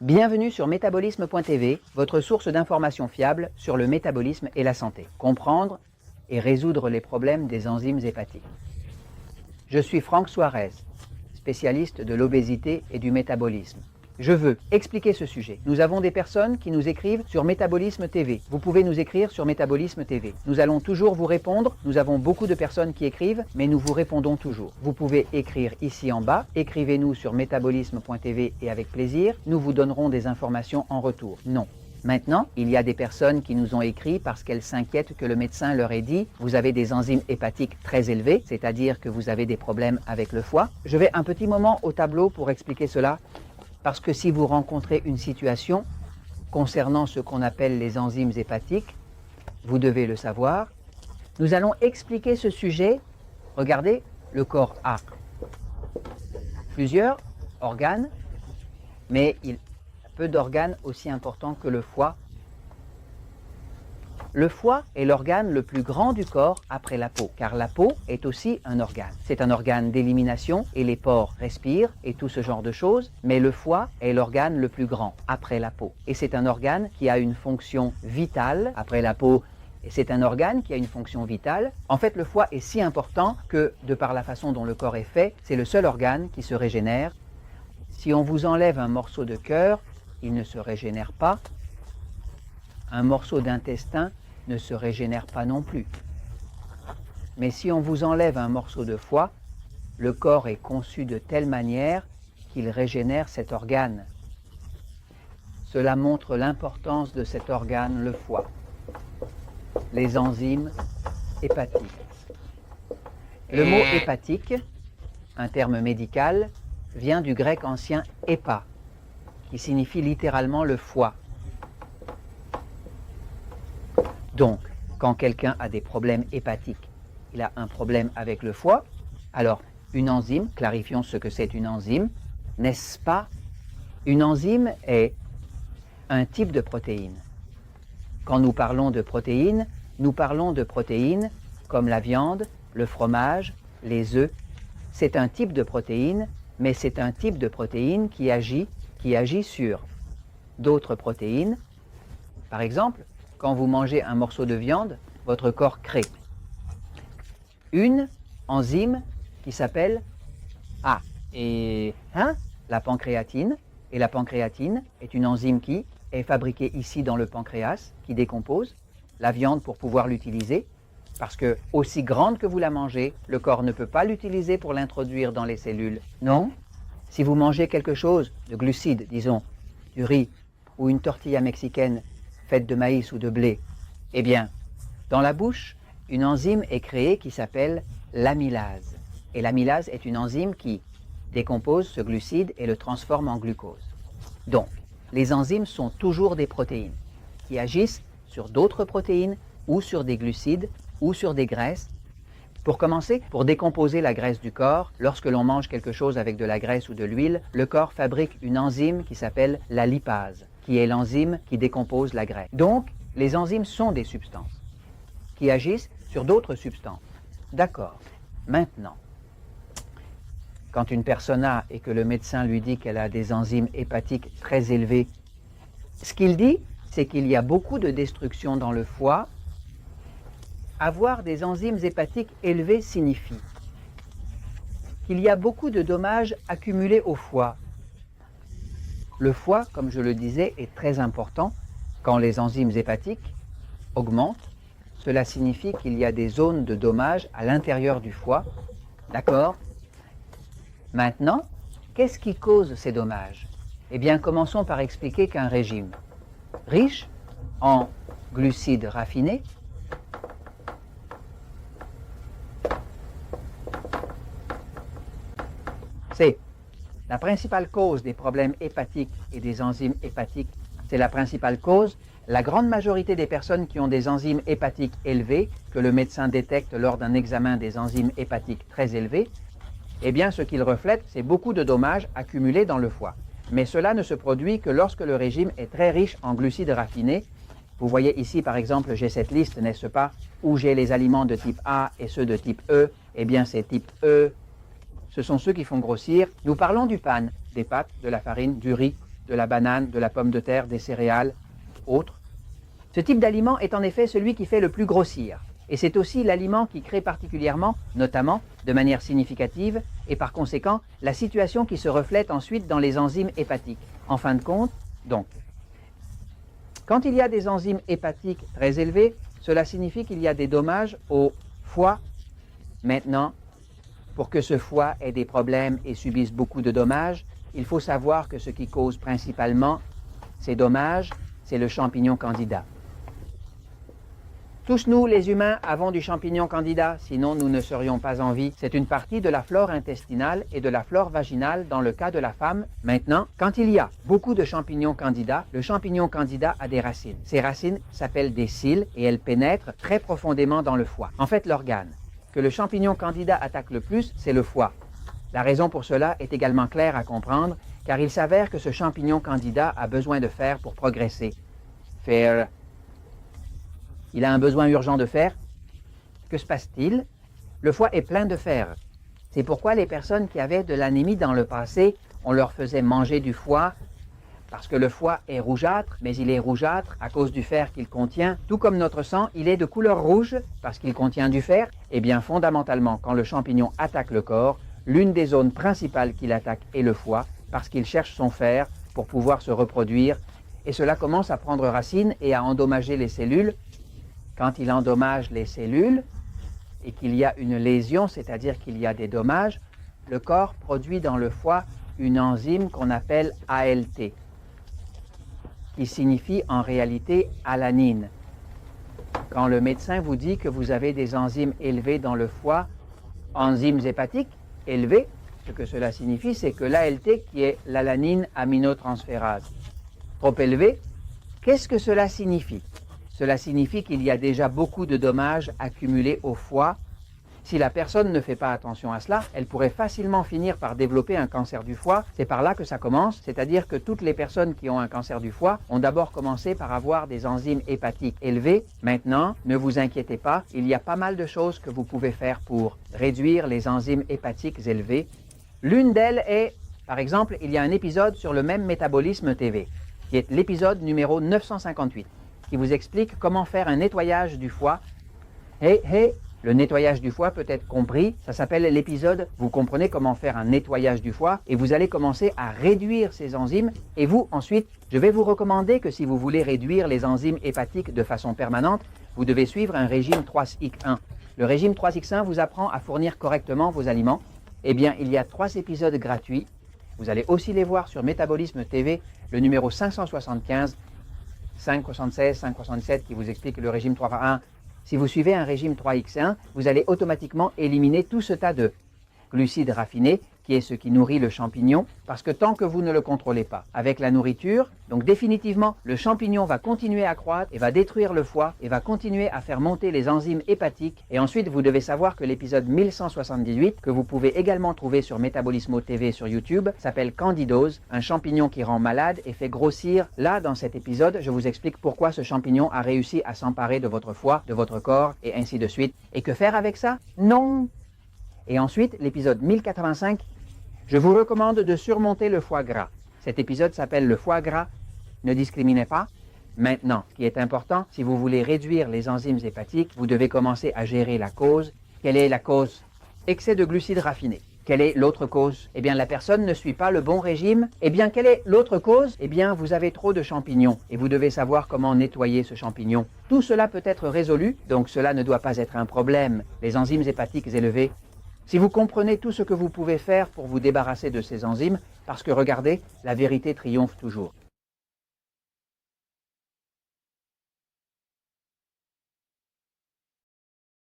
Bienvenue sur métabolisme.tv, votre source d'informations fiables sur le métabolisme et la santé. Comprendre et résoudre les problèmes des enzymes hépatiques. Je suis Franck Suarez, spécialiste de l'obésité et du métabolisme. Je veux expliquer ce sujet. Nous avons des personnes qui nous écrivent sur Métabolisme TV. Vous pouvez nous écrire sur Métabolisme TV. Nous allons toujours vous répondre. Nous avons beaucoup de personnes qui écrivent, mais nous vous répondons toujours. Vous pouvez écrire ici en bas. Écrivez-nous sur métabolisme.tv et avec plaisir, nous vous donnerons des informations en retour. Non. Maintenant, il y a des personnes qui nous ont écrit parce qu'elles s'inquiètent que le médecin leur ait dit « Vous avez des enzymes hépatiques très élevées, c'est-à-dire que vous avez des problèmes avec le foie ». Je vais un petit moment au tableau pour expliquer cela. Parce que si vous rencontrez une situation concernant ce qu'on appelle les enzymes hépatiques, vous devez le savoir. Nous allons expliquer ce sujet. Regardez, le corps a plusieurs organes, mais il y a peu d'organes aussi importants que le foie. Le foie est l'organe le plus grand du corps après la peau, car la peau est aussi un organe. C'est un organe d'élimination et les porcs respirent et tout ce genre de choses, mais le foie est l'organe le plus grand après la peau. Et c'est un organe qui a une fonction vitale après la peau. Et c'est un organe qui a une fonction vitale. En fait, le foie est si important que, de par la façon dont le corps est fait, c'est le seul organe qui se régénère. Si on vous enlève un morceau de cœur, il ne se régénère pas. Un morceau d'intestin ne se régénère pas non plus. Mais si on vous enlève un morceau de foie, le corps est conçu de telle manière qu'il régénère cet organe. Cela montre l'importance de cet organe, le foie. Les enzymes hépatiques. Le mot hépatique, un terme médical, vient du grec ancien hépa, qui signifie littéralement le foie. Donc, quand quelqu'un a des problèmes hépatiques, il a un problème avec le foie, alors une enzyme, clarifions ce que c'est une enzyme, n'est-ce pas? Une enzyme est un type de protéine. Quand nous parlons de protéines comme la viande, le fromage, les œufs. C'est un type de protéine, mais c'est un type de protéine qui agit sur d'autres protéines. Par exemple, quand vous mangez un morceau de viande, votre corps crée une enzyme qui s'appelle la pancréatine. Et la pancréatine est une enzyme qui est fabriquée ici dans le pancréas, qui décompose la viande pour pouvoir l'utiliser. Parce que, aussi grande que vous la mangez, le corps ne peut pas l'utiliser pour l'introduire dans les cellules. Non. Si vous mangez quelque chose de glucides, disons, du riz ou une tortilla mexicaine, faite de maïs ou de blé, eh bien, dans la bouche, une enzyme est créée qui s'appelle l'amylase. Et l'amylase est une enzyme qui décompose ce glucide et le transforme en glucose. Donc, les enzymes sont toujours des protéines qui agissent sur d'autres protéines ou sur des glucides ou sur des graisses. Pour commencer, pour décomposer la graisse du corps, lorsque l'on mange quelque chose avec de la graisse ou de l'huile, le corps fabrique une enzyme qui s'appelle la lipase, qui est l'enzyme qui décompose la graisse. Donc, les enzymes sont des substances qui agissent sur d'autres substances. D'accord. Maintenant, quand une personne a et que le médecin lui dit qu'elle a des enzymes hépatiques très élevées, ce qu'il dit, c'est qu'il y a beaucoup de destruction dans le foie. Avoir des enzymes hépatiques élevées signifie qu'il y a beaucoup de dommages accumulés au foie. Le foie, comme je le disais, est très important. Quand les enzymes hépatiques augmentent, cela signifie qu'il y a des zones de dommages à l'intérieur du foie. D'accord? Maintenant, qu'est-ce qui cause ces dommages? Eh bien, commençons par expliquer qu'un régime riche en glucides raffinés c'est la principale cause des problèmes hépatiques et des enzymes hépatiques. C'est la principale cause. La grande majorité des personnes qui ont des enzymes hépatiques élevées, que le médecin détecte lors d'un examen des enzymes hépatiques très élevées, eh bien ce qu'il reflète, c'est beaucoup de dommages accumulés dans le foie. Mais cela ne se produit que lorsque le régime est très riche en glucides raffinés. Vous voyez ici, par exemple, j'ai cette liste, n'est-ce pas, où j'ai les aliments de type A et ceux de type E. Eh bien, c'est type E. Ce sont ceux qui font grossir. Nous parlons du pan, des pâtes, de la farine, du riz. de la banane, de la pomme de terre, des céréales, autres. Ce type d'aliment est en effet celui qui fait le plus grossir. Et c'est aussi l'aliment qui crée particulièrement, notamment, de manière significative, et par conséquent, la situation qui se reflète ensuite dans les enzymes hépatiques. En fin de compte, donc, quand il y a des enzymes hépatiques très élevées, cela signifie qu'il y a des dommages au foie. Maintenant, pour que ce foie ait des problèmes et subisse beaucoup de dommages, il faut savoir que ce qui cause principalement ces dommages, c'est le champignon candida. Tous nous, les humains, avons du champignon candida, sinon nous ne serions pas en vie. C'est une partie de la flore intestinale et de la flore vaginale dans le cas de la femme. Maintenant, quand il y a beaucoup de champignons candida, le champignon candida a des racines. Ces racines s'appellent des cils et elles pénètrent très profondément dans le foie. En fait, l'organe que le champignon candida attaque le plus, c'est le foie. La raison pour cela est également claire à comprendre, car il s'avère que ce champignon candida a besoin de fer pour progresser. Fer. Il a un besoin urgent de fer. Que se passe-t-il? Le foie est plein de fer. C'est pourquoi les personnes qui avaient de l'anémie dans le passé, on leur faisait manger du foie, parce que le foie est rougeâtre, mais il est rougeâtre à cause du fer qu'il contient. Tout comme notre sang, il est de couleur rouge parce qu'il contient du fer. Et bien fondamentalement, quand le champignon attaque le corps, l'une des zones principales qu'il attaque est le foie, parce qu'il cherche son fer pour pouvoir se reproduire. Et cela commence à prendre racine et à endommager les cellules. Quand il endommage les cellules et qu'il y a une lésion, c'est-à-dire qu'il y a des dommages, le corps produit dans le foie une enzyme qu'on appelle ALT, qui signifie en réalité alanine. Quand le médecin vous dit que vous avez des enzymes élevées dans le foie, enzymes hépatiques élevées, ce que cela signifie, c'est que l'ALT, qui est l'alanine aminotransférase, trop élevée, qu'est-ce que cela signifie? Cela signifie qu'il y a déjà beaucoup de dommages accumulés au foie. Si la personne ne fait pas attention à cela, elle pourrait facilement finir par développer un cancer du foie. C'est par là que ça commence, c'est-à-dire que toutes les personnes qui ont un cancer du foie ont d'abord commencé par avoir des enzymes hépatiques élevées. Maintenant, ne vous inquiétez pas, il y a pas mal de choses que vous pouvez faire pour réduire les enzymes hépatiques élevées. L'une d'elles est, par exemple, il y a un épisode sur le même métabolisme TV, qui est l'épisode numéro 958. Qui vous explique comment faire un nettoyage du foie. Le nettoyage du foie peut être compris, ça s'appelle l'épisode « Vous comprenez comment faire un nettoyage du foie » et vous allez commencer à réduire ces enzymes. Et vous, ensuite, je vais vous recommander que si vous voulez réduire les enzymes hépatiques de façon permanente, vous devez suivre un régime 3X1. Le régime 3X1 vous apprend à fournir correctement vos aliments. Eh bien, il y a 3 épisodes gratuits. Vous allez aussi les voir sur Métabolisme TV, le numéro 575, 576, 577 qui vous explique le régime 3x1. Si vous suivez un régime 3x1, vous allez automatiquement éliminer tout ce tas de glucides raffinés qui est ce qui nourrit le champignon, parce que tant que vous ne le contrôlez pas avec la nourriture, donc définitivement, le champignon va continuer à croître et va détruire le foie et va continuer à faire monter les enzymes hépatiques. Et ensuite, vous devez savoir que l'épisode 1178, que vous pouvez également trouver sur Métabolismo TV sur YouTube, s'appelle Candidose, un champignon qui rend malade et fait grossir. Là, dans cet épisode, je vous explique pourquoi ce champignon a réussi à s'emparer de votre foie, de votre corps, et ainsi de suite. Et que faire avec ça? Non! Et ensuite, l'épisode 1085, je vous recommande de surmonter le foie gras. Cet épisode s'appelle le foie gras. Ne discriminez pas. Maintenant, ce qui est important, si vous voulez réduire les enzymes hépatiques, vous devez commencer à gérer la cause. Quelle est la cause? Excès de glucides raffinés. Quelle est l'autre cause? Eh bien, la personne ne suit pas le bon régime. Eh bien, quelle est l'autre cause? Eh bien, vous avez trop de champignons et vous devez savoir comment nettoyer ce champignon. Tout cela peut être résolu, donc cela ne doit pas être un problème. Les enzymes hépatiques élevées. Si vous comprenez tout ce que vous pouvez faire pour vous débarrasser de ces enzymes, parce que regardez, la vérité triomphe toujours.